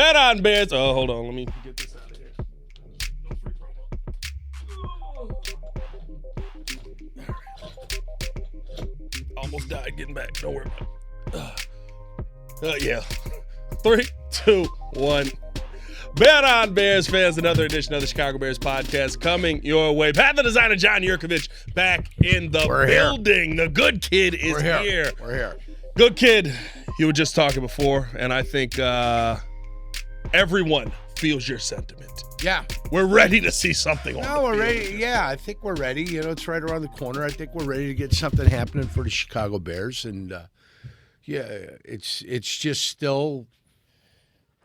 Bet on Bears. Oh, hold on. Let me get this out of here. No free promo. Almost died getting back. Don't worry about it. Yeah. 3, 2, 1. Bet on Bears fans, another edition of the Chicago Bears podcast coming your way. Pat the Designer, John Jurkovic, back in the building. The good kid is here. We're here. Good kid. You were just talking before, and I think everyone feels your sentiment. Yeah. We're ready to see something on the we're field. ready. Yeah, I think we're ready. You know, it's right around the corner. I think we're ready to get something happening for the Chicago Bears. And, it's just still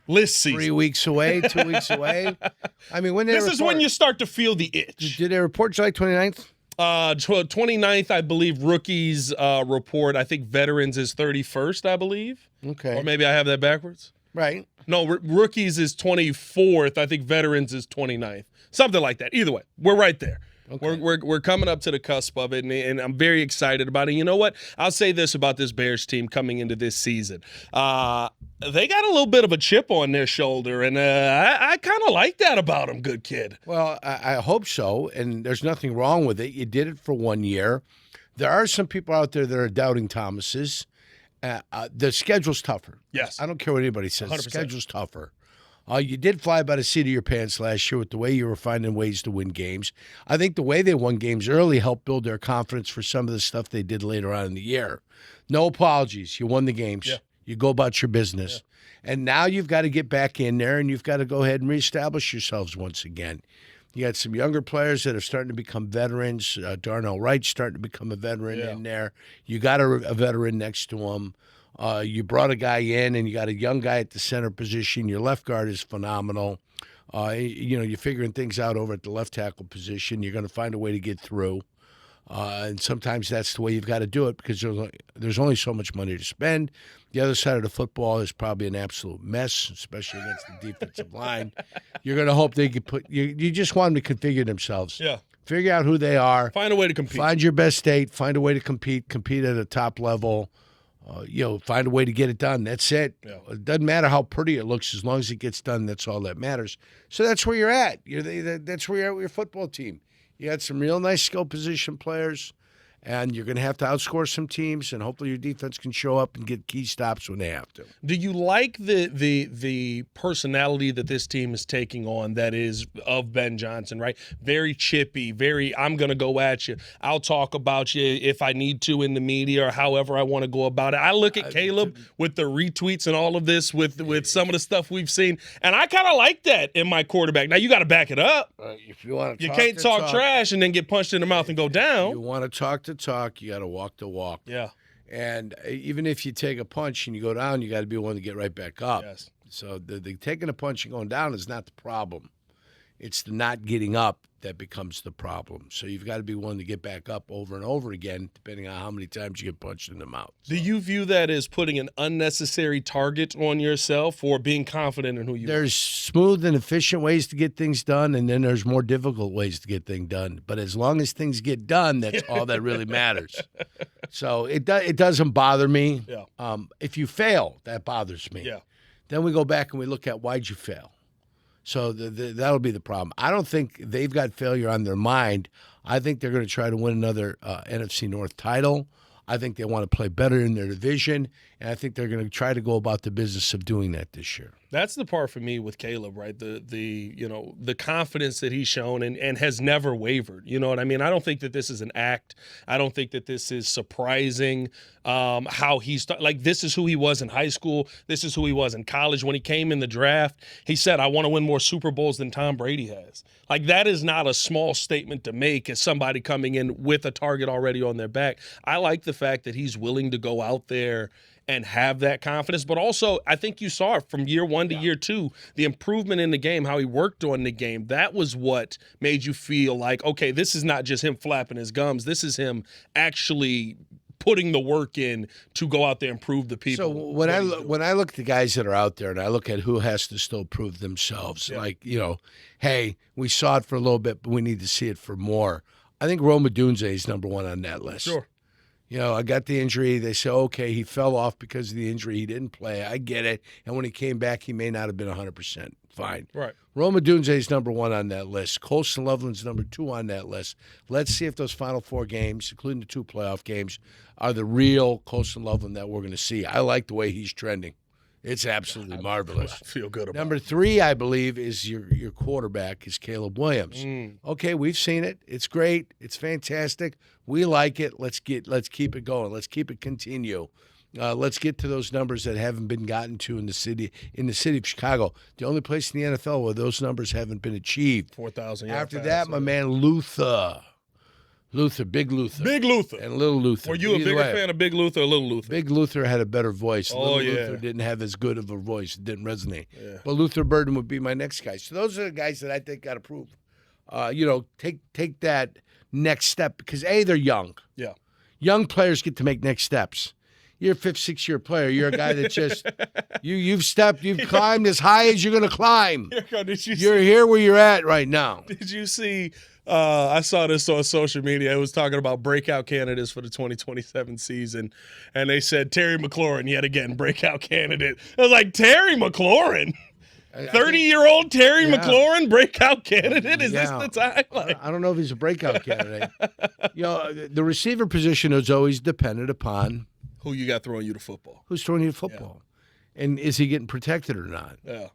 List season. 3 weeks away, 2 weeks away. I mean, when This is when you start to feel the itch. Did they report July 29th? 29th, I believe, rookies report. I think veterans is 31st, I believe. Okay. Or maybe I have that backwards. Right. No, rookies is 24th. I think veterans is 29th. Something like that. Either way, we're right there. Okay. We're coming up to the cusp of it, and I'm very excited about it. You know what? I'll say this about this Bears team coming into this season. They got a little bit of a chip on their shoulder, and I kind of like that about them, good kid. Well, I hope so, and there's nothing wrong with it. You did it for 1 year. There are some people out there that are doubting Thomas's. The schedule's tougher. Yes. I don't care what anybody says. 100%. The schedule's tougher. You did fly by the seat of your pants last year with the way you were finding ways to win games. I think the way they won games early helped build their confidence for some of the stuff they did later on in the year. No apologies. You won the games. Yeah. You go about your business. Yeah. And now you've got to get back in there, and you've got to go ahead and reestablish yourselves once again. You got some younger players that are starting to become veterans. Darnell Wright's starting to become a veteran in there. You got a veteran next to him. You brought a guy in, and you got a young guy at the center position. Your left guard is phenomenal. You're figuring things out over at the left tackle position. You're going to find a way to get through. And sometimes that's the way you've got to do it because there's only so much money to spend. The other side of the football is probably an absolute mess, especially against the defensive line. You're going to hope they can you just want them to configure themselves. Yeah. Figure out who they are. Find a way to compete. Find your best state. Find a way to compete at a top level. Find a way to get it done. That's it. Yeah. It doesn't matter how pretty it looks. As long as it gets done, that's all that matters. So that's where you're at. That's where you're at with your football team. You had some real nice skill position players, and you're going to have to outscore some teams, and hopefully your defense can show up and get key stops when they have to. Do you like the personality that this team is taking on that is of Ben Johnson, right? Very chippy, very I'm going to go at you. I'll talk about you if I need to in the media or however I want to go about it. I look at Caleb with the retweets and all of this with some of the stuff we've seen, and I kind of like that in my quarterback. Now, you got to back it up. If you want to you can't talk trash and then get punched in the mouth and go down. You want to talk to talk, you got to walk the walk. Yeah. And even if you take a punch and you go down, you got to be willing to get right back up. Yes. So the taking a punch and going down is not the problem. It's the not getting up that becomes the problem. So you've got to be willing to get back up over and over again, depending on how many times you get punched in the mouth. So. Do you view that as putting an unnecessary target on yourself or being confident in who you are? There's smooth and efficient ways to get things done, and then there's more difficult ways to get things done. But as long as things get done, that's all that really matters. So it doesn't bother me. Yeah. If you fail, that bothers me. Yeah. Then we go back and we look at why'd you fail. So that'll be the problem. I don't think they've got failure on their mind. I think they're going to try to win another NFC North title. I think they want to play better in their division, and I think they're going to try to go about the business of doing that this year. That's the part for me with Caleb, right? The confidence that he's shown and has never wavered. You know what I mean? I don't think that this is an act. I don't think that this is surprising how he's like this is who he was in high school. This is who he was in college. When he came in the draft, he said, I want to win more Super Bowls than Tom Brady has. Like that is not a small statement to make as somebody coming in with a target already on their back. I like the fact that he's willing to go out there and have that confidence. But also, I think you saw it from year one to year two, the improvement in the game, how he worked on the game. That was what made you feel like, okay, this is not just him flapping his gums. This is him actually putting the work in to go out there and prove the people. So when I look at the guys that are out there and I look at who has to still prove themselves, like, hey, we saw it for a little bit, but we need to see it for more. I think Rome Odunze is number one on that list. Sure. I got the injury. They say, okay, he fell off because of the injury. He didn't play. I get it. And when he came back, he may not have been 100%. Fine. Right. Roma Dunze's number 1 on that list. Colston Loveland's number 2 on that list. Let's see if those final 4 games, including the 2 playoff games, are the real Colston Loveland that we're going to see. I like the way he's trending. It's absolutely marvelous. I feel good about Number it. 3, I believe, is your quarterback is Caleb Williams. Okay, we've seen it. It's great. It's fantastic. We like it. Let's keep it going. Let's keep it continue. Let's get to those numbers that haven't been gotten to in the city of Chicago. The only place in the NFL where those numbers haven't been achieved. 4,000. After that, my man Luther, Big Luther, and Little Luther. Were you a bigger fan of Big Luther or Little Luther? Big Luther had a better voice. Oh, Little yeah. Luther didn't have as good of a voice. It didn't resonate. Yeah. But Luther Burden would be my next guy. So those are the guys that I think got to prove. Take that next step because they're young. Yeah. Young players get to make next steps. You're a 5th, 6-year player. You're a guy that just you've climbed as high as you're going to climb. You're here where you're at right now. Did you see? I saw this on social media. It was talking about breakout candidates for the 2027 season, and they said Terry McLaurin yet again breakout candidate. I was like, Terry McLaurin, 30-year-old Terry McLaurin breakout candidate. Is this the time? I don't know if he's a breakout candidate. The receiver position is always dependent upon who you got throwing you the football. Who's throwing you the football, and is he getting protected or not? Yeah.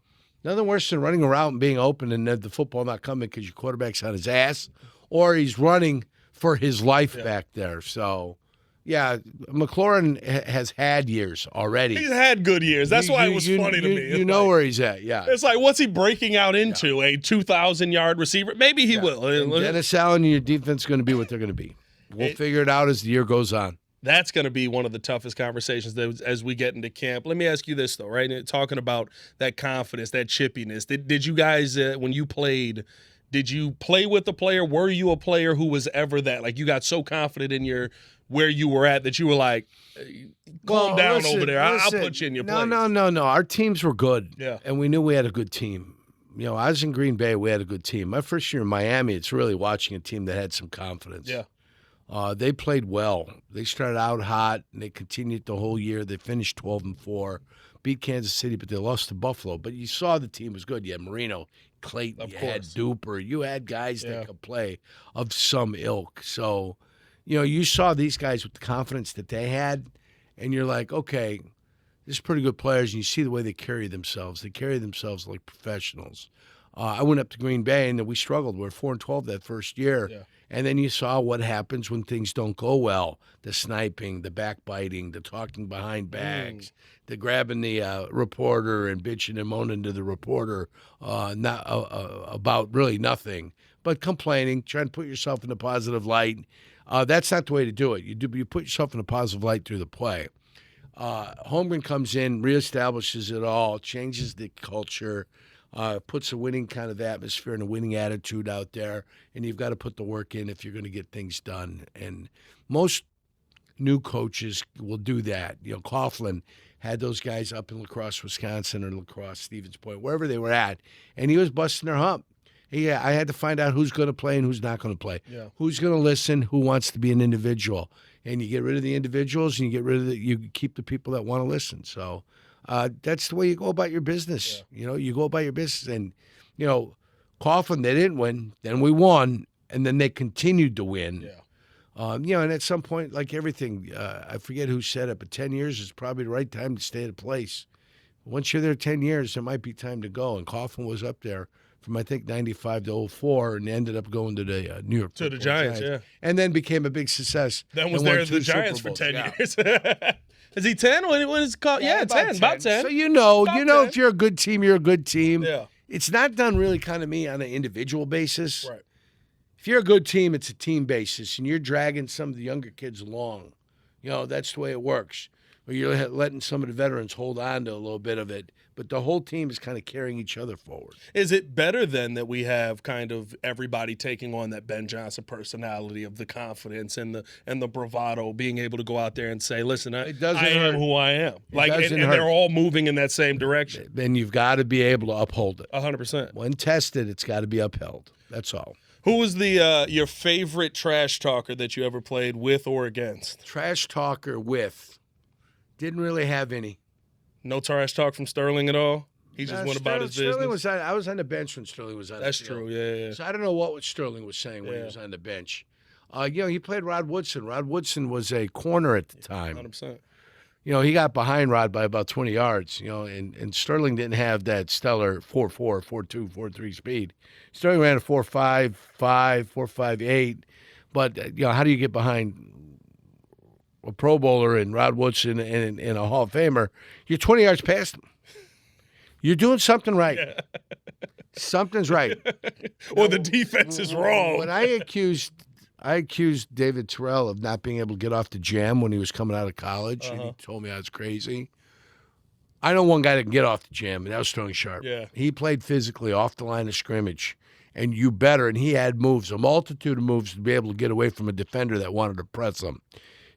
Nothing worse than running around and being open and the football not coming because your quarterback's on his ass or he's running for his life back there. So, McLaurin has had years already. He's had good years. That's why it was funny to me. You know where he's at, yeah. It's like, what's he breaking out into? A 2,000-yard receiver? Maybe he will. And Dennis Allen and your defense is going to be what they're going to be. We'll figure it out as the year goes on. That's going to be one of the toughest conversations as we get into camp. Let me ask you this, though, right? Talking about that confidence, that chippiness. Did you guys, when you played, did you play with the player? Were you a player who was ever that? Like, you got so confident in where you were at that you were like, calm down over there. I'll put you in your place. No. Our teams were good. Yeah. And we knew we had a good team. I was in Green Bay. We had a good team. My first year in Miami, it's really watching a team that had some confidence. Yeah. They played well. They started out hot, and they continued the whole year. They finished 12-4, beat Kansas City, but they lost to Buffalo. But you saw the team was good. You had Marino, Clayton, you had Duper. You had guys that could play of some ilk. So, you saw these guys with the confidence that they had, and you're like, okay, these are pretty good players, and you see the way they carry themselves. They carry themselves like professionals. I went up to Green Bay, and we struggled. We were 4-12 that first year. Yeah. And then you saw what happens when things don't go well. The sniping, the backbiting, the talking behind backs, the grabbing the reporter and bitching and moaning to the reporter about really nothing, but complaining, trying to put yourself in a positive light. That's not the way to do it. You put yourself in a positive light through the play. Holmgren comes in, reestablishes it all, changes the culture, puts a winning kind of atmosphere and a winning attitude out there, and you've got to put the work in if you're going to get things done. And most new coaches will do that. Coughlin had those guys up in La Crosse, Wisconsin, or La Crosse, Stevens Point, wherever they were at, and he was busting their hump. I had to find out who's going to play and who's not going to play. Yeah. Who's going to listen, who wants to be an individual. And you get rid of the individuals, and you keep the people that want to listen. So that's the way you go about your business. Yeah. You go about your business. And, Coughlin, they didn't win. Then we won, and then they continued to win. Yeah. And at some point, like everything, I forget who said it, but 10 years is probably the right time to stay at a place. Once you're there 10 years, it might be time to go. And Coughlin was up there from, I think, 95 to 04 and ended up going to the New York to the Giants, yeah. And then became a big success. Then was there at the Giants for 10 years. Is he 10? When is it called? Yeah, 10. About 10. So if you're a good team, you're a good team. Yeah. It's not done really kind of me on an individual basis. Right. If you're a good team, it's a team basis, and you're dragging some of the younger kids along. That's the way it works. Or you're letting some of the veterans hold on to a little bit of it, but the whole team is kind of carrying each other forward. Is it better then that we have kind of everybody taking on that Ben Johnson personality of the confidence and the bravado, being able to go out there and say, "Listen, I am who I am," and they're all moving in that same direction. Then you've got to be able to uphold it. 100%. When tested, it's got to be upheld. That's all. Who was the your favorite trash talker that you ever played with or against? Trash talker with. Didn't really have any. No trash talk from Sterling at all? He just went about his business? Sterling I was on the bench when Sterling was on That's the field. true, yeah. So I don't know what Sterling was saying when he was on the bench. He played Rod Woodson. Rod Woodson was a corner at the time. 100%. He got behind Rod by about 20 yards, and Sterling didn't have that stellar 4.4, 4.2, 4.3 speed. Sterling ran a 4.5, 4.58. But, how do you get behind a Pro Bowler and Rod Woodson and a Hall of Famer? You're 20 yards past him. You're doing something right. Yeah. Something's right. Or the defense is wrong. When I accused David Terrell of not being able to get off the jam when he was coming out of college, and he told me I was crazy. I know one guy that can get off the jam, and that was Sterling Sharp. Yeah. He played physically off the line of scrimmage, and and he had moves, a multitude of moves to be able to get away from a defender that wanted to press him.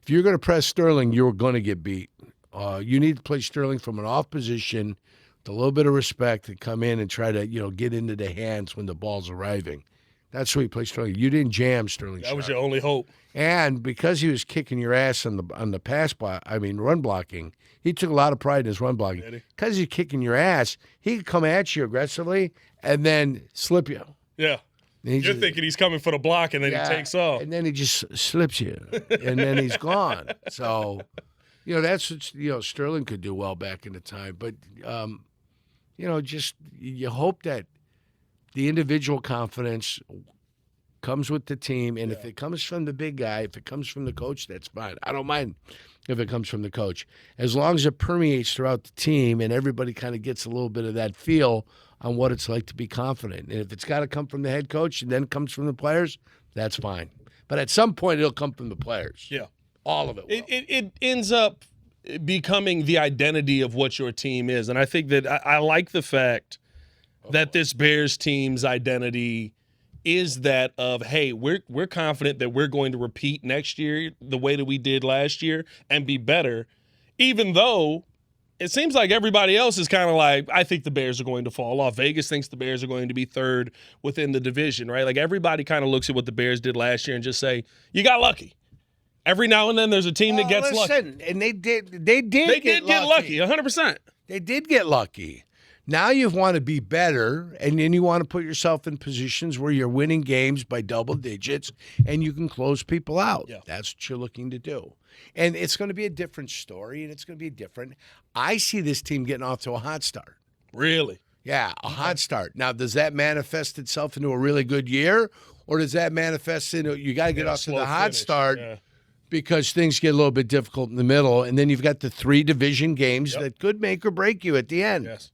If you're going to press Sterling, you're going to get beat. You need to play Sterling from an off position with a little bit of respect and come in and try to, get into the hands when the ball's arriving. That's why you play Sterling. You didn't jam Sterling Sharp. That was your only hope. And because he was kicking your ass on the run blocking, he took a lot of pride in his run blocking. Because he's kicking your ass, he could come at you aggressively and then slip you. Yeah. You're thinking he's coming for the block, and then he takes off. And then he just slips you, and then he's gone. So, that's what, Sterling could do well back in the time. But, just you hope that the individual confidence comes with the team, and if it comes from the big guy, if it comes from the coach, that's fine. I don't mind if it comes from the coach, as long as it permeates throughout the team and everybody kind of gets a little bit of that feel on what it's like to be confident. And if it's got to come from the head coach and then comes from the players, that's fine. But at some point, it'll come from the players. Yeah. All of it will. It ends up becoming the identity of what your team is. And I think that I like the fact that this Bears team's identity is that of, hey, we're confident that we're going to repeat next year the way that we did last year and be better, even though it seems like everybody else is kind of like, I think the Bears are going to fall off. Vegas thinks the Bears are going to be third within the division, right? Like everybody kind of looks at what the Bears did last year and just say, you got lucky. Every now and then there's a team that gets lucky. And they did get lucky. 100%. They did get lucky. Now you want to be better, and then you want to put yourself in positions where you're winning games by double digits, and you can close people out. Yeah. That's what you're looking to do. And it's going to be a different story, and it's going to be different. I see this team getting off to a hot start. Really? Yeah, a hot start. Now, does that manifest itself into a really good year, or does that manifest into you got to get off to the hot start because things get a little bit difficult in the middle, and then you've got the 3 division games that could make or break you at the end. Yes.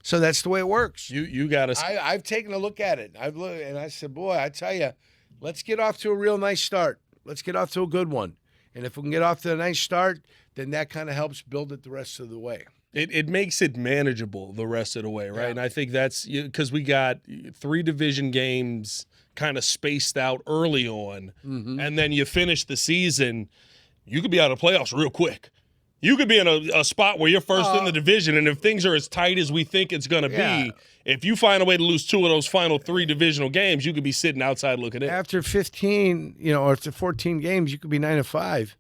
So that's the way it works. You got to. I've taken a look at it. I've looked and I said, boy, I tell you, let's get off to a real nice start. Let's get off to a good one. And if we can get off to a nice start, then that kind of helps build it the rest of the way. It makes it manageable the rest of the way, right? Yeah. And I think that's because we got 3 division games kind of spaced out early on, and then you finish the season, you could be out of playoffs real quick. You could be in a spot where you're first in the division, and if things are as tight as we think it's going to be, if you find a way to lose 2 of those final 3 divisional games, you could be sitting outside looking in. After 15, or after 14 games, you could be 9-5,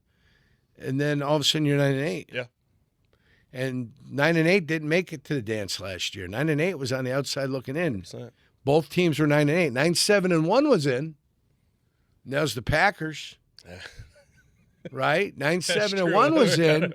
and then all of a sudden you're 9-8. Yeah. And 9-8 didn't make it to the dance last year. 9-8 was on the outside looking in. 100%. Both teams were 9-8. 9-7-1 was in. And that was the Packers. Right? 9-7-1 was in,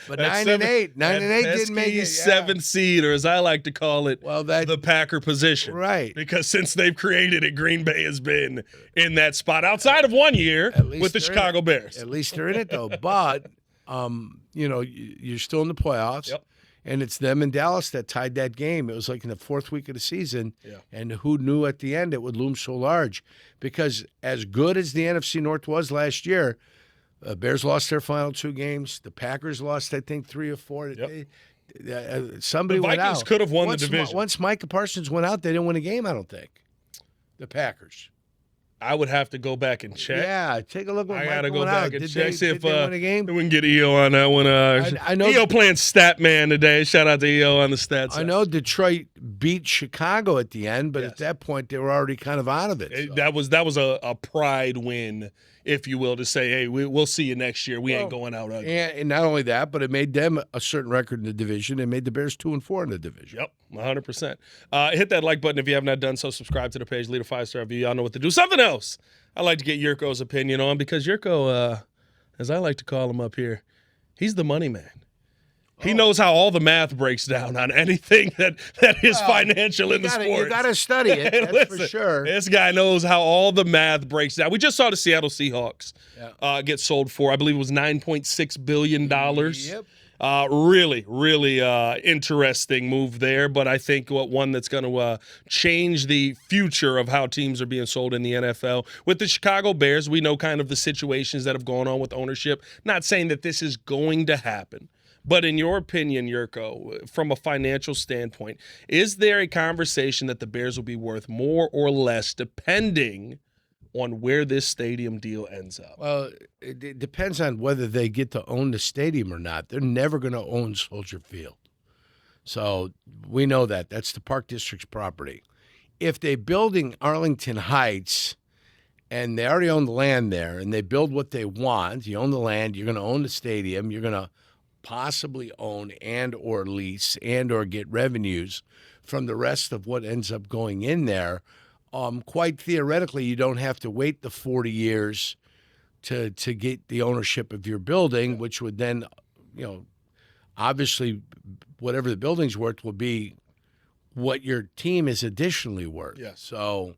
but 9-8. 9-8 didn't make it. 7 seed, or as I like to call it, the Packer position. Right. Because since they've created it, Green Bay has been in that spot outside of 1 year with the Chicago Bears. At least they're in it, though. But, you're still in the playoffs. Yep. And it's them and Dallas that tied that game. It was like in the 4th week of the season. Yeah. And who knew at the end it would loom so large? Because as good as the NFC North was last year, Bears lost their final 2 games. The Packers lost, I think, 3 or 4. Yep. Somebody went out. The Vikings could have won the division. Once Micah Parsons went out, they didn't win a game, I don't think. The Packers. I would have to go back and check. Yeah, take a look. What I Mike gotta go went back out. and Did check. See did if they win a game? we can get EO on that one. I know EO playing stat man today. Shout out to EO on the stats. I know Detroit beat Chicago at the end, but Yes. at that point they were already kind of out of it. So. That was a pride win, if you will, to say, hey, we'll see you next year. We ain't going out ugly. And not only that, but it made them a certain record in the division. It made the Bears 2-4 in the division. Yep, 100%. Hit that like button if you have not done so. Subscribe to the page. Leave a 5-star review. Y'all know what to do. Something else I'd like to get Jurko's opinion on, because Jurko, as I like to call him up here, he's the money man. He knows how all the math breaks down on anything that is financial in the sports. You got to study it, that's Listen, for sure. This guy knows how all the math breaks down. We just saw the Seattle Seahawks get sold for, I believe it was $9.6 billion. Yep. Really, really interesting move there, but I think one that's going to change the future of how teams are being sold in the NFL. With the Chicago Bears, we know kind of the situations that have gone on with ownership. Not saying that this is going to happen, but in your opinion, Jurko, from a financial standpoint, is there a conversation that the Bears will be worth more or less depending on where this stadium deal ends up? Well, it depends on whether they get to own the stadium or not. They're never going to own Soldier Field. So we know that. That's the Park District's property. If they're building Arlington Heights and they already own the land there and they build what they want, you own the land, you're going to own the stadium, you're going to possibly own and or lease and or get revenues from the rest of what ends up going in there. Quite theoretically, you don't have to wait the 40 years to get the ownership of your building, which would then, obviously, whatever the building's worth will be what your team is additionally worth. Yes. So,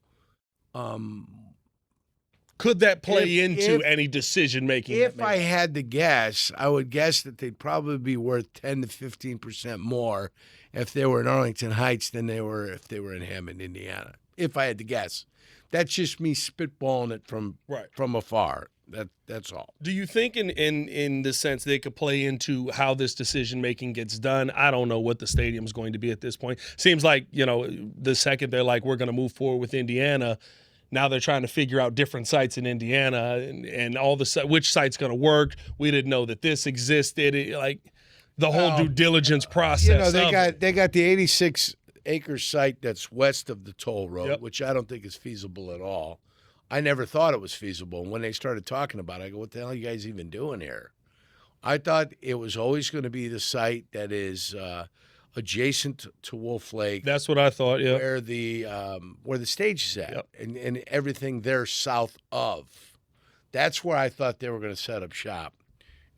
could that play into any decision making? If I had to guess, I would guess that they'd probably be worth 10 to 15% more if they were in Arlington Heights than they were if they were in Hammond, Indiana. If I had to guess. That's just me spitballing it from afar. That's all. Do you think in the sense they could play into how this decision making gets done? I don't know what the stadium's going to be at this point. Seems like, the second they're like, we're going to move forward with Indiana, now they're trying to figure out different sites in Indiana and all which site's going to work. We didn't know that this existed. The whole due diligence process. They got the 86-acre site that's west of the toll road, which I don't think is feasible at all. I never thought it was feasible. And when they started talking about it, I go, what the hell are you guys even doing here? I thought it was always going to be the site that is adjacent to Wolf Lake. That's what I thought, yeah. Where the stage is at, and everything there south of. That's where I thought they were going to set up shop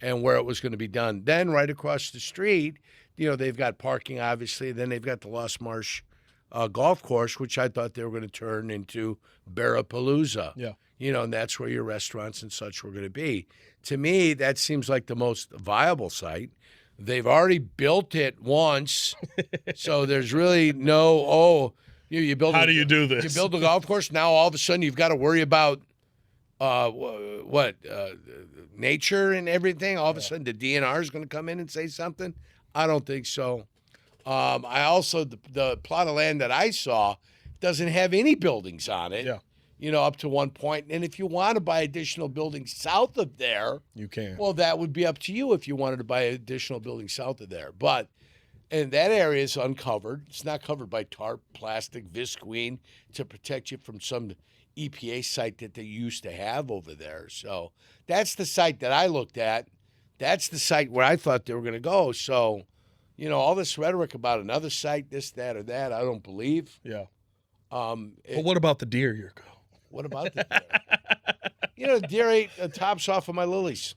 and where it was going to be done. Then right across the street, they've got parking, obviously. Then they've got the Lost Marsh golf course, which I thought they were going to turn into Barapalooza. Yeah. And that's where your restaurants and such were going to be. To me, that seems like the most viable site. They've already built it once, so there's really no, you build. How do you do this? You build a golf course, now all of a sudden you've got to worry about nature and everything. All of a sudden the DNR is going to come in and say something. I don't think so. I also, the plot of land that I saw doesn't have any buildings on it. Yeah. Up to one point. And if you want to buy additional buildings south of there, you can. Well, that would be up to you if you wanted to buy additional buildings south of there. But, and that area is uncovered. It's not covered by tarp, plastic, visqueen to protect you from some EPA site that they used to have over there. So that's the site that I looked at. That's the site where I thought they were going to go. So, all this rhetoric about another site, this, that, or that, I don't believe. Yeah. But what about the deer, Jurko? What about the deer? The deer ate the tops off of my lilies.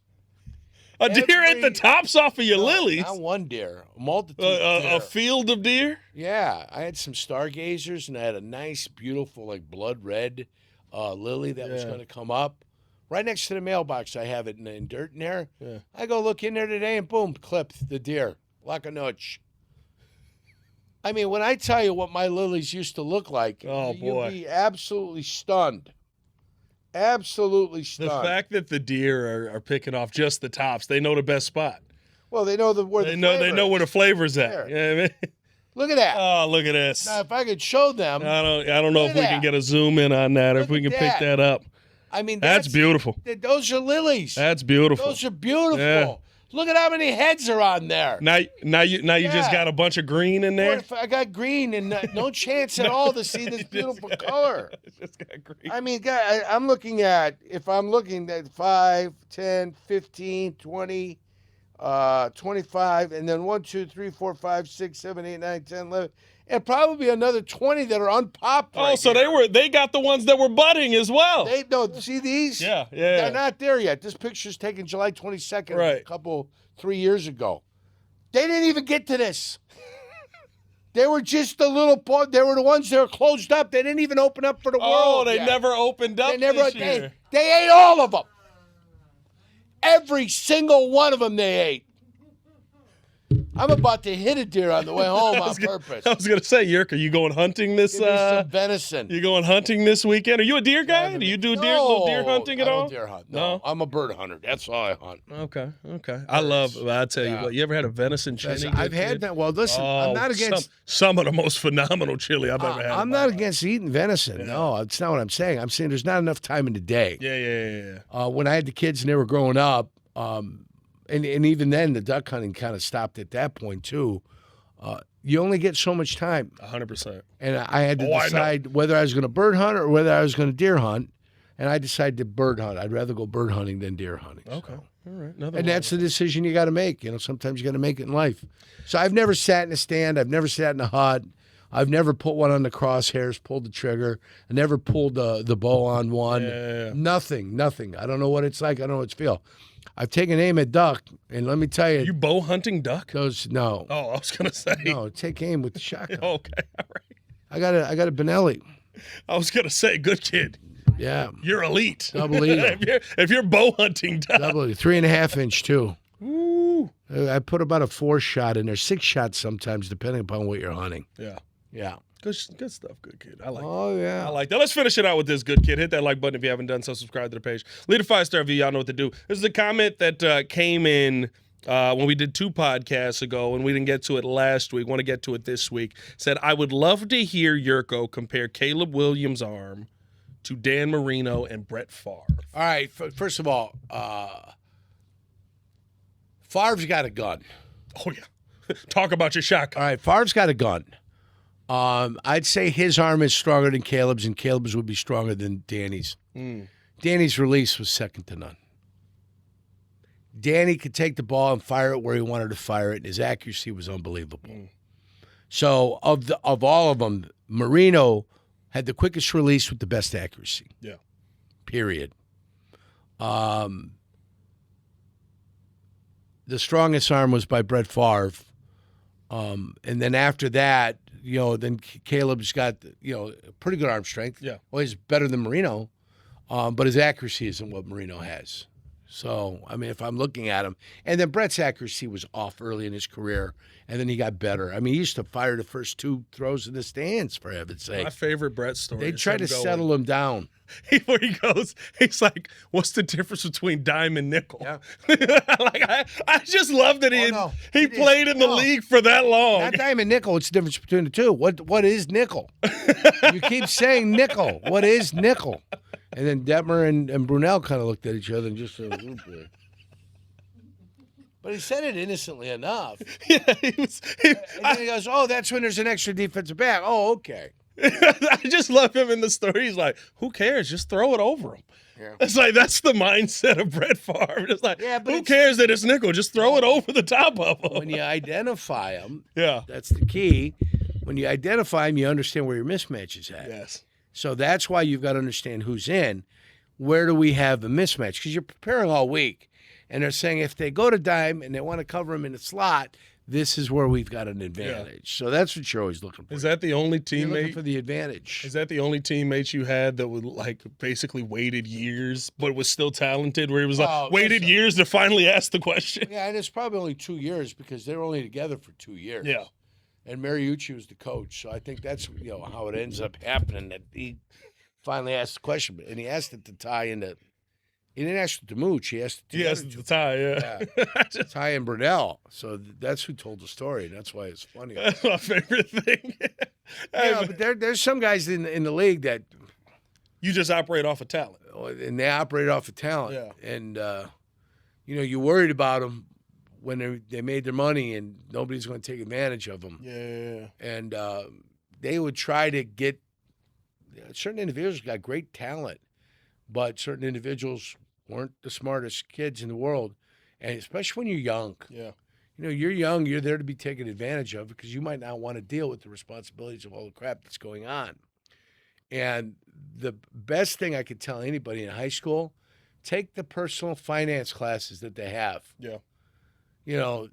A deer ate the tops off of your lilies? Not one deer. A multitude of deer. A field of deer? Yeah. I had some stargazers, and I had a nice, beautiful, blood red lily that was going to come up. Right next to the mailbox, I have it in dirt in there. Yeah. I go look in there today, and boom, clipped the deer. Like a notch. I mean, when I tell you what my lilies used to look like, you'd be absolutely stunned. Absolutely stunned. The fact that the deer are picking off just the tops, they know the best spot. Well, they know where the flavor they know where the flavor's at. You know what I mean? Look at that. Oh, look at this. Now, if I could show them. I don't know Look if at we can that. get a zoom in on that, or if Look we can at pick that. that up. I mean, That's beautiful. Those are lilies. That's beautiful. Those are beautiful. Yeah. Look at how many heads are on there. Now you just got a bunch of green in there. What if I got green and no chance at all to see this beautiful color. Just got green. I mean, I'm looking at, if I'm looking at 5, 10, 15, 20, 25, and then 1, 2, 3, 4, 5, 6, 7, 8, 9, 10, 11, and probably another 20 that are unpopped. Oh, so they got the ones that were budding as well. See these? Yeah. They're not there yet. This picture's taken July 22nd, Right. 3 years ago. They didn't even get to this. They were just the little part. They were the ones that were closed up. They didn't even open up for the world. Oh, they yet. never opened up this year. They ate all of them. Every single one of them they ate. I'm about to hit a deer on the way home on purpose. I was gonna say, Jurko, you going hunting this? Give me some venison. You going hunting this weekend? Are you a deer guy? Do you do little deer hunting at all? I don't deer hunt. No, I'm a bird hunter. That's all I hunt. Okay. I'll tell you what. You ever had a venison chili? I've had that. Well, listen, I'm not against some of the most phenomenal chili I've ever had. I'm not against eating venison. Yeah. No, that's not what I'm saying. I'm saying there's not enough time in the day. Yeah. When I had the kids and they were growing up, and even then, the duck hunting kind of stopped at that point too. You only get so much time. 100%. And I had to decide whether I was going to bird hunt or whether I was going to deer hunt. And I decided to bird hunt. I'd rather go bird hunting than deer hunting. Okay. So. All right. And that's the decision you got to make. Sometimes you got to make it in life. So I've never sat in a stand. I've never sat in a hut. I've never put one on the crosshairs, pulled the trigger. I never pulled the bow on one. Yeah. Nothing. I don't know what it's like. I don't know what it's feel. I've taken aim at duck, and let me tell you. You bow hunting duck? No. Oh, I was gonna say. No, take aim with the shotgun. Okay, all right. I got a Benelli. I was gonna say, good kid. Yeah. You're elite. Double eagle. if you're bow hunting duck. Double 3.5 inch too. Ooh. I put about a 4 shot in there, 6 shots sometimes, depending upon what you're hunting. Yeah. Good stuff, good kid. I like that. Oh, yeah. I like that. Let's finish it out with this, good kid. Hit that like button if you haven't done so. Subscribe to the page. Leave a 5-star review. Y'all know what to do. This is a comment that came in when we did 2 podcasts ago, and we didn't get to it last week. Want to get to it this week. Said, I would love to hear Jurko compare Caleb Williams' arm to Dan Marino and Brett Favre. All right. First of all, Favre's got a gun. Oh, yeah. Talk about your shotgun. All right. Favre's got a gun. I'd say his arm is stronger than Caleb's, and Caleb's would be stronger than Danny's. Danny's release was second to none. Danny could take the ball and fire it where he wanted to fire it, and his accuracy was unbelievable. So of all of them, Marino had the quickest release with the best accuracy. Yeah. Period. The strongest arm was by Brett Favre. And then after that, then Caleb's got, pretty good arm strength. Yeah. Well, he's better than Marino, but his accuracy isn't what Marino has. So, I mean, if I'm looking at him, and then Brett's accuracy was off early in his career, and then he got better. I mean, he used to fire the first 2 throws in the stands, for heaven's sake. My favorite Brett story. They tried to settle him down. Where he goes, he's like, what's the difference between dime and nickel? Yeah. I just love that he played in the league for that long. Not dime and nickel. What's the difference between the two? What is nickel? You keep saying nickel. What is nickel? And then Detmer and Brunel kind of looked at each other and just said, okay. But he said it innocently enough. Yeah, and then he goes, oh, that's when there's an extra defensive back. Oh, okay. I just love him in the story. He's like, who cares? Just throw it over him. Yeah. It's like, that's the mindset of Brett Favre. It's like, who cares that it's nickel? Just throw it over the top of him. When you identify him, yeah, that's the key. When you identify him, you understand where your mismatch is at. Yes. So that's why you've got to understand who's in. Where do we have a mismatch? Because you're preparing all week. And they're saying if they go to dime and they want to cover him in a slot, this is where we've got an advantage. Yeah. So that's what you're always looking for. Is that the only teammate? You're looking for the advantage. Is that the only teammate you had that would basically waited years but was still talented, where he was waited years to finally ask the question? Yeah, and it's probably only 2 years because they were only together for 2 years. Yeah. And Mariucci was the coach. So I think that's how it ends up happening, that he finally asked the question. And he asked it to tie into He didn't ask to mooch. He asked to Yes, the tie. Yeah. Ty and Brunell. So that's who told the story. That's why it's funny. That's my favorite thing. But there's some guys in the league that you just operate off of talent, and they operate off of talent. Yeah. And you worried about them when they made their money, and nobody's going to take advantage of them. Yeah. And they would try to get certain individuals got great talent, but certain individuals weren't the smartest kids in the world, and especially when you're young. Yeah. You're young. You're there to be taken advantage of because you might not want to deal with the responsibilities of all the crap that's going on. And the best thing I could tell anybody in high school, take the personal finance classes that they have. Yeah.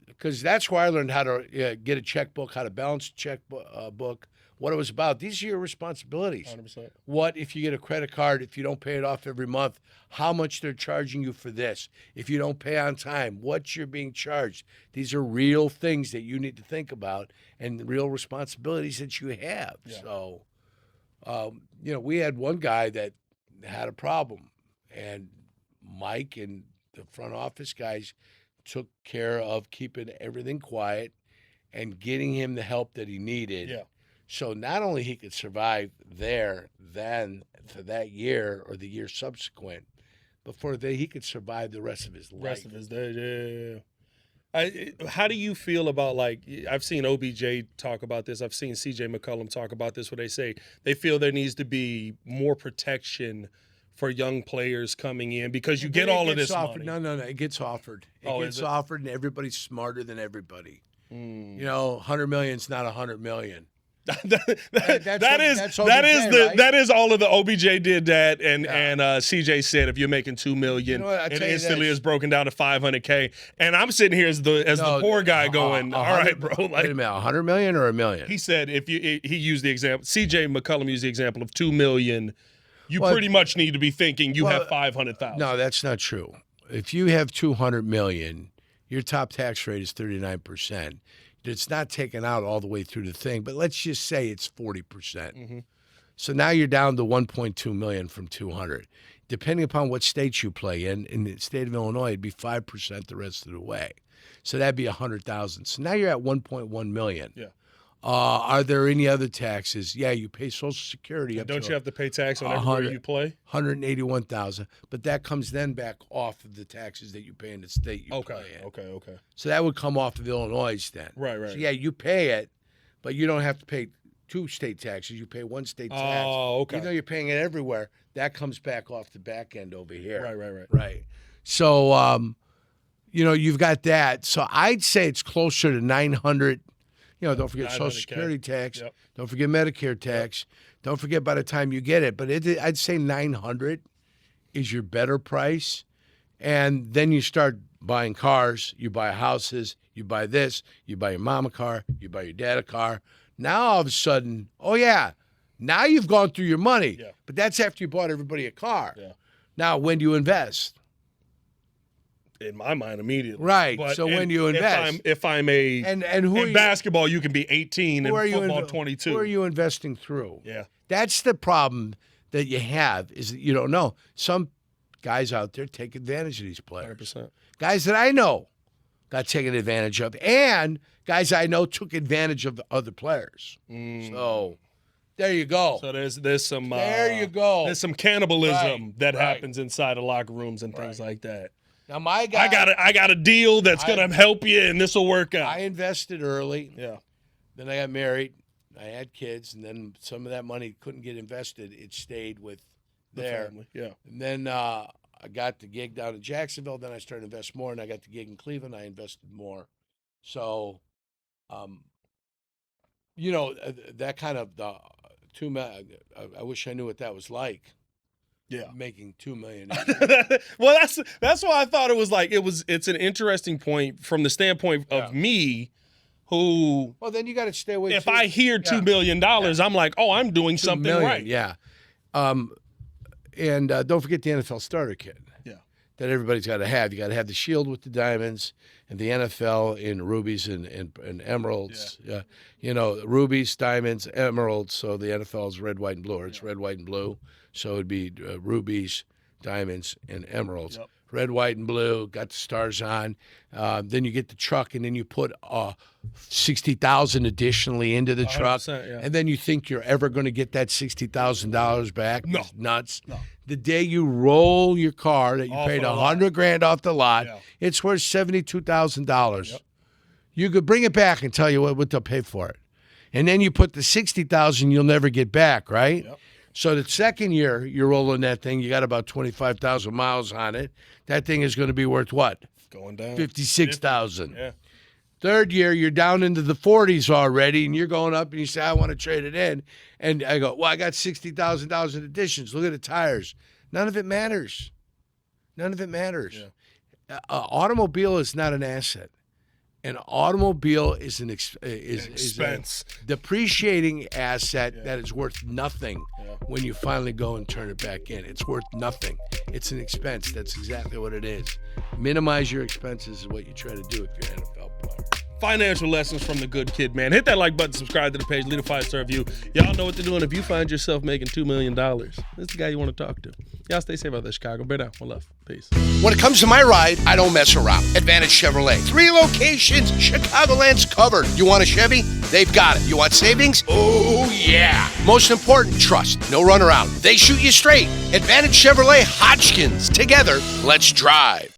Because that's where I learned how to get a checkbook, how to balance a checkbook, what it was about. These are your responsibilities. 100%. What if you get a credit card, if you don't pay it off every month, how much they're charging you for this? If you don't pay on time, what you're being charged. These are real things that you need to think about and real responsibilities that you have. Yeah. So, we had one guy that had a problem, and Mike and the front office guys took care of keeping everything quiet and getting him the help that he needed. Yeah. So not only he could survive there then for that year or the year subsequent, but he could survive the rest of his life. Rest of his day, yeah. How do you feel about, like, I've seen OBJ talk about this. I've seen CJ McCollum talk about this, where they say they feel there needs to be more protection for young players coming in because you get all of this offered. money. No. It gets offered. It gets offered, and everybody's smarter than everybody. 100 million's not 100 million. That is all of the OBJ did that, and CJ said if you're making $2 million, it instantly is broken down to $500K. And I'm sitting here as the poor guy going, all right, bro. Like, wait a minute, 100 million or $1 million? He said he used the example. CJ McCollum used the example of $2 million. You pretty much need to be thinking you have 500,000. No, that's not true. If you have 200 million, your top tax rate is 39%. It's not taken out all the way through the thing, but let's just say it's 40%. Mm-hmm. So now you're down to 1.2 million from 200. Depending upon what states you play in the state of Illinois, it'd be 5% the rest of the way. So that'd be 100,000. So now you're at 1.1 million. Yeah. Are there any other taxes? Yeah, you pay Social Security. Don't you have to pay tax on everywhere you play? 181,000, but that comes then back off of the taxes that you pay in the state you play in. Okay. So that would come off of Illinois then. Right. So yeah, you pay it, but you don't have to pay 2 state taxes. You pay 1 state tax. Oh, okay. Even though you're paying it everywhere, that comes back off the back end over here. Right. So, you've got that. So I'd say it's closer to 900. Don't forget Social Security tax. Yep. Don't forget Medicare tax. Yep. Don't forget by the time you get it. But I'd say 900 is your better price. And then you start buying cars. You buy houses. You buy this. You buy your mom a car. You buy your dad a car. Now all of a sudden, now you've gone through your money. Yeah. But that's after you bought everybody a car. Yeah. Now, when do you invest? In my mind, immediately. Right. So when you invest, if I'm in basketball, you can be 18, and football 22. Who are you investing through? Yeah. That's the problem that you have, is that you don't know. Some guys out there take advantage of these players. 100%. Guys that I know got taken advantage of, and guys I know took advantage of the other players. So there you go. So there's some there you go. There's some cannibalism that happens inside of locker rooms and things like that. Now my guy, I got a deal that's gonna help you, and this will work out. I invested early. Yeah. Then I got married. I had kids, and then some of that money couldn't get invested. It stayed with the family. Yeah. And then I got the gig down in Jacksonville. Then I started to invest more, and I got the gig in Cleveland. I invested more. So, that kind of I wish I knew what that was like. Yeah, making $2 million. Well, that's why I thought it's an interesting point from the standpoint of me, who. Well, then you got to stay away. If I hear $2 million, I'm like, oh, I'm doing something right. Yeah, and don't forget the NFL starter kit. Yeah, that everybody's got to have. You got to have the shield with the diamonds, and the NFL in rubies and emeralds. Yeah. Rubies, diamonds, emeralds. So the NFL is red, white, and blue. Or it's red, white, and blue. So it'd be rubies, diamonds, and emeralds. Yep. Red, white, and blue, got the stars on. Then you get the truck, and then you put $60,000 additionally into the truck. Yeah. And then you think you're ever going to get that $60,000 back. No. It's nuts. No. The day you roll your car that you paid $100,000 off the lot, it's worth $72,000. Yep. You could bring it back and tell you what they'll pay for it. And then you put the $60,000 you'll never get back, right? Yep. So the second year you're rolling that thing, you got about 25,000 miles on it. That thing is going to be worth what? Going down. 56,000. Yeah. Third year you're down into the 40s already, and you're going up and you say, I want to trade it in. And I go, well, I got $60,000 in additions. Look at the tires. None of it matters. None of it matters. Yeah. Automobile is not an asset. An automobile is an expense. a depreciating asset that is worth nothing when you finally go and turn it back in. It's worth nothing. It's an expense. That's exactly what it is. Minimize your expenses is what you try to do if you're an NFL player. Financial lessons from the good kid, man. Hit that like button, subscribe to the page, leave a 5-star review. Y'all know what to do, and if you find yourself making $2 million, this is the guy you want to talk to. Y'all stay safe out there, Chicago. Bear down. One love. Peace. When it comes to my ride, I don't mess around. Advantage Chevrolet. 3 locations, Chicagoland's covered. You want a Chevy? They've got it. You want savings? Oh, yeah. Most important, trust. No runaround. They shoot you straight. Advantage Chevrolet Hodgkins. Together, let's drive.